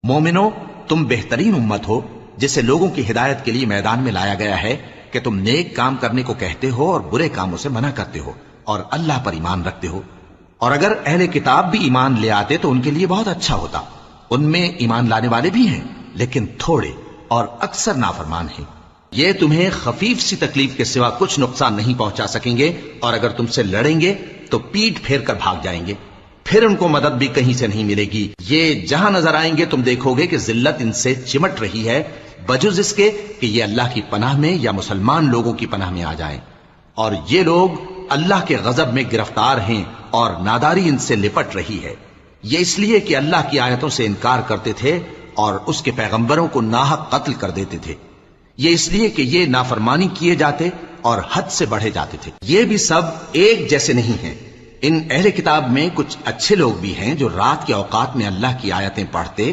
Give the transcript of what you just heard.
مومنو، تم بہترین امت ہو جسے لوگوں کی ہدایت کے لیے میدان میں لایا گیا ہے کہ تم نیک کام کرنے کو کہتے ہو اور برے کاموں سے منع کرتے ہو اور اللہ پر ایمان رکھتے ہو۔ اور اگر اہل کتاب بھی ایمان لے آتے تو ان کے لیے بہت اچھا ہوتا، ان میں ایمان لانے والے بھی ہیں لیکن تھوڑے اور اکثر نافرمان ہیں۔ یہ تمہیں خفیف سی تکلیف کے سوا کچھ نقصان نہیں پہنچا سکیں گے، اور اگر تم سے لڑیں گے تو پیٹ پھیر کر بھاگ جائیں گے، پھر ان کو مدد بھی کہیں سے نہیں ملے گی۔ یہ جہاں نظر آئیں گے تم دیکھو گے کہ ذلت ان سے چمٹ رہی ہے، بجز اس کے کہ یہ اللہ کی پناہ میں یا مسلمان لوگوں کی پناہ میں آ جائیں۔ اور یہ لوگ اللہ کے غضب میں گرفتار ہیں اور ناداری ان سے لپٹ رہی ہے۔ یہ اس لیے کہ اللہ کی آیتوں سے انکار کرتے تھے اور اس کے پیغمبروں کو ناحق قتل کر دیتے تھے۔ یہ اس لیے کہ یہ نافرمانی کیے جاتے اور حد سے بڑھے جاتے تھے۔ یہ بھی سب ایک جیسے نہیں ہیں۔ ان اہل کتاب میں کچھ اچھے لوگ بھی ہیں جو رات کے اوقات میں اللہ کی آیتیں پڑھتے